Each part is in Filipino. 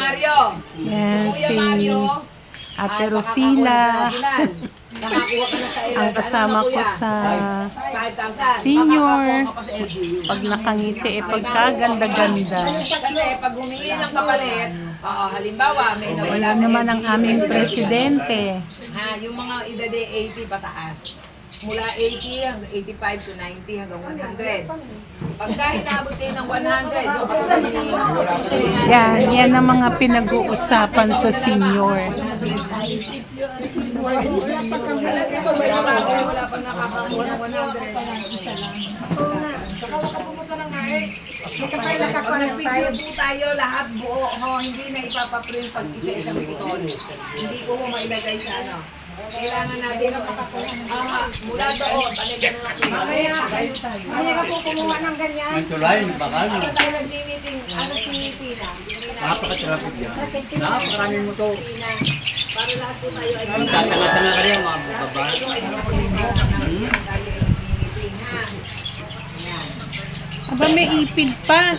Mario. Yan Kuya si Mario. Ate Ay, Rosila. Nakakuha ka na sa Ang kasama ko sa 5,000. senior. Makakakuha ka pa sa LGU. Pag nakangiti, pagkaganda-ganda. Kasi pag humingi ng kapalit, halimbawa may nawala Ayan sa naman ang LGU. aming presidente. Ha, yung mga edad 80 pataas. Mula 80 hanggang 85 to 90 hanggang 100. Pagka hinabot kayo ng 100, yung kapatid Yan ang mga pinag-uusapan sa senior. wala pang nakakakuha ng 100. Pag nag-picture po tayo, lahat buo, hindi na ipapaprint pag isa-isang button. Hindi ko mailagay sa ano. Kailangan natin mula doon, panigyan na natin. Ano ka po kumuha ng ganyan? Tulay, baka no. Ano tayo nag-meeting? Ano si Pina? Napaka-traffic yan. Napakaraming mo to. Pina. Para lahat po tayo ay Tatanga-tanga ka rin, mga baba. Aba, may ipid pa.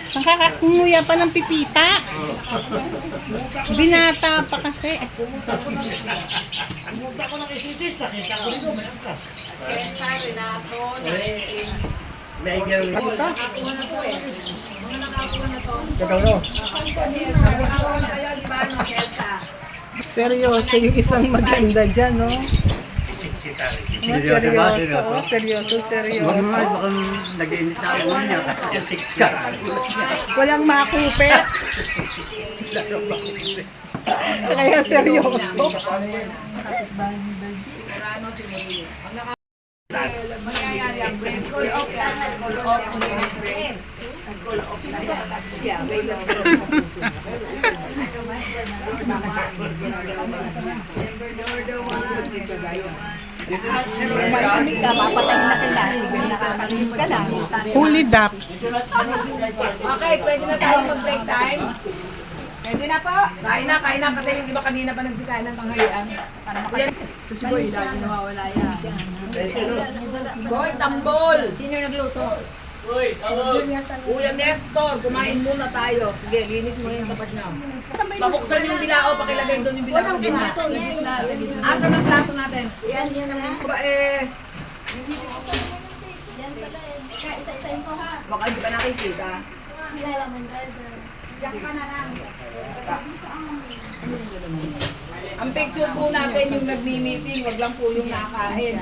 Nakakakunguya pa ng pipita. Binata pa kasi. Kensa, Renato, May gawin. nakakuha na to eh. Mga nakakuha na to. Katawro. Nakakuha na kayo, di ba, no, Kensa? Seryoso yung isang maganda dyan, no? Seryoso ba? Seryoso, seryoso. Huwag mo, baka nag-iinit na ako niya. Walang makupit. Kaya seryoso. Ano si Maria? Ang mangyayari ang brain call off yan. Call off ang brain. Call off na yan. Yeah, may lang sa puso. Fully up. Okay, pwede na tayo mag-break time. Pwede na po. Kain na kasi yung iba kanina pa nagsikain ng tanghalian. Kasi boy, lagi nawawala yan. Boy, tambol! Sino nagluto? Kuya Nestor, kumain muna tayo. Sige, linis mo yung tapat niyo. Pabuksan yung bilao, pakilagay doon yung bilao sa gitna. Asan ang plato natin? Yan ang ba eh. Baka hindi pa nakikita. Ang picture po natin yung nagmi-meeting, wag lang po yung nakain.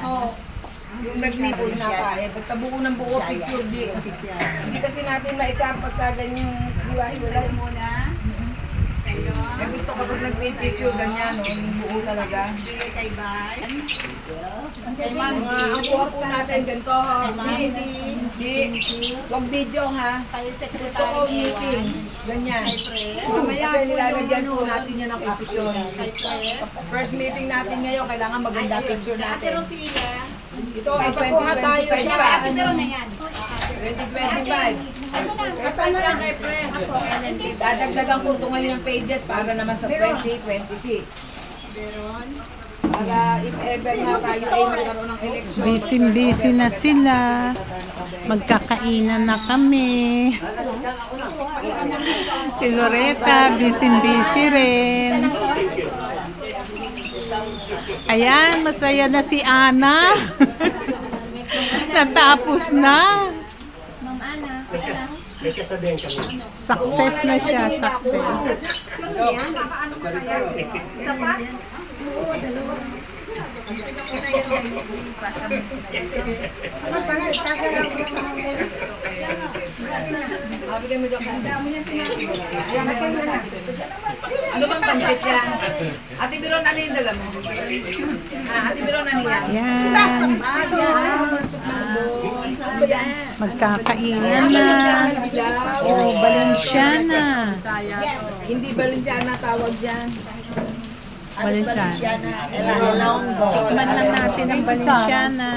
Yung nag-meet po yung nakain. Basta buo ng buo, picture di. Hindi kasi natin maikar pagka ganyang hiwa-hiwalay muna. Eh gusto kapag nag-picture ganyan, no? Yung buo talaga. Ang kuha po natin ganito, hindi. Wag video ha. Gusto ko meeting. Ganyan. Kasi nilalagyan po natin yan ng caption. First meeting natin ngayon, kailangan maganda picture natin. Ito ay 2025 pa. 2025. Dadagdagan po ito ngayon ng pages para naman sa 2026. Para if ever na tayo ay magkaroon ng election. Busy-busy na sila. Magkakainan na kami. Si Loretta, busy-busy rin. Ayan, masaya na si Ana. Natapos na. Success na siya, success. Ano bang pancit yan? Ate Biron, ano yung dala mo? Ate Biron, ano yan? Yan. Magkakainan na. Oh, Balenciana. Hindi Balenciana tawag dyan. Balenciana. Tikman lang natin ang Balenciana.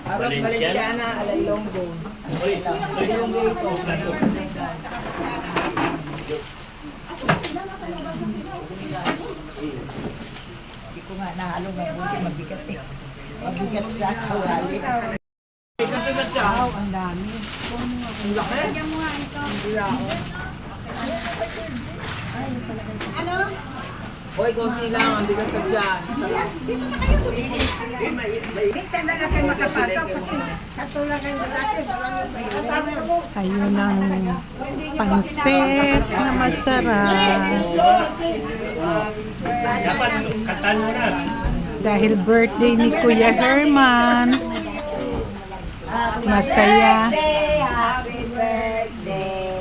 Aros Balenciana, alay longgo. Longgo ito. Hindi ko nga nahalo ng buti, mabigat eh. Mabigat siya, kawali. Wow, ang dami. Ang laki. Ang laki. Hoy, konti lang. Ang bigat sa dyan. Sarap. Minsan na natin makapasok kasi sa tulad ng dati, Kayo ng pansit na masarap. Dapat kantaan mo na. Dahil birthday ni Kuya Herman. Masaya. Happy birthday!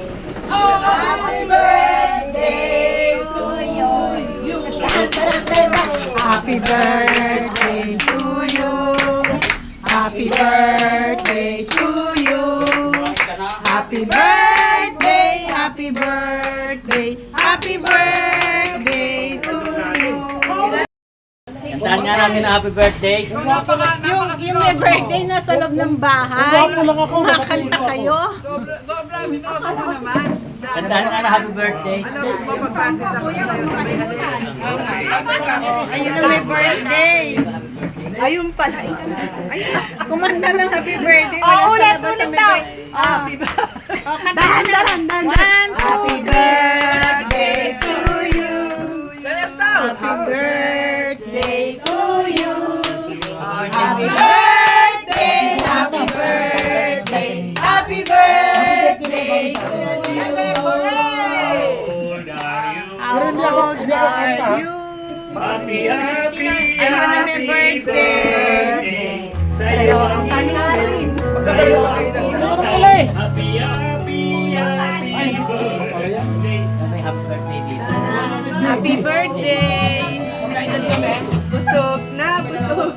Happy birthday to you! Happy birthday to you. Happy birthday to you. Happy birthday, happy birthday, happy birthday to you. Kantahan nga namin na happy birthday. Yung may birthday na sa loob ng bahay, kumakanta kayo. Kantahan nga na happy birthday. Ayun na may birthday. Ayun pala. Kumanta ng happy birthday. Ulit daw. Dahan. 1, 2, Happy birthday to you. Happy birthday to you. Happy birthday, happy birthday, happy birthday to you. Old are you? How old are you? Happy, happy, Ay, ano na may happy birthday. Sa'yo ang Tanyarin. Magkakayo kayo ng happy, happy, happy birthday. May happy birthday dito. Happy birthday. kainan kami. Busog na, busog.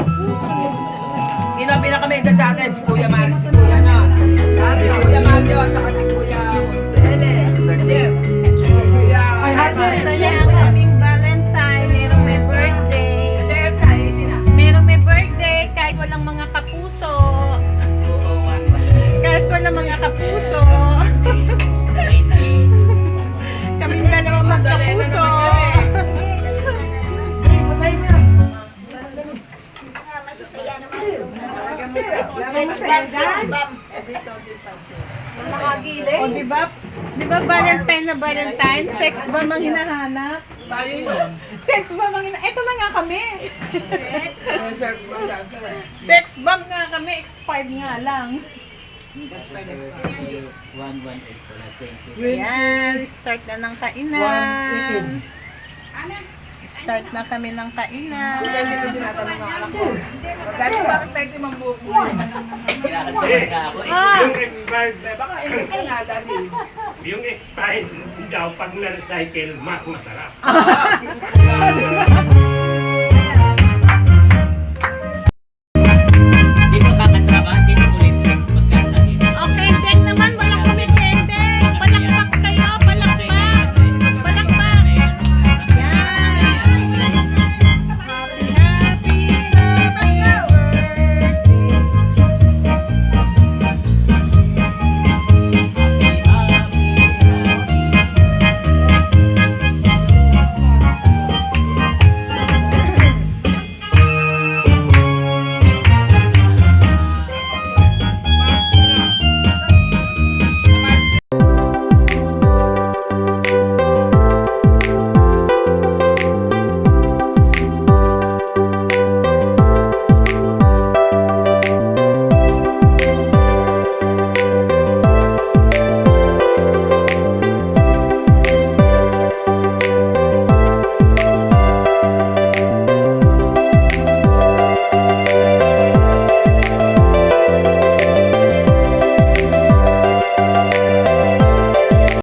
Sino ang pinaka-mega sa atin? Si Kuya Mario, si Kuya Mario, at saka si Kuya Ele. Birthday. Si Kuya Masaya ang aming Valentine. Merong may birthday. Elsa, hindi na. Merong may birthday kahit walang mga kapuso. Kahit walang mga kapuso. Kaming dalawa magkapuso. O di ba Valentine na Valentine? Sex ba mang hinahanap? Tayo yun. Sex ba mang hinahanap? Ito na nga kami. May sex bomb kasi. Sex bomb nga kami. Expired nga lang. 118 pala. Thank you. Yan. Start na ng kainan. Start na kami ng kainan. Kaya dito tinatanong ang anak ko. Dati bakit tayo timang buhok mo? Kinakantahan nga ako. Yung expired, Baka hindi ka na dati. yung expired daw pag na-recycle, mas masarap.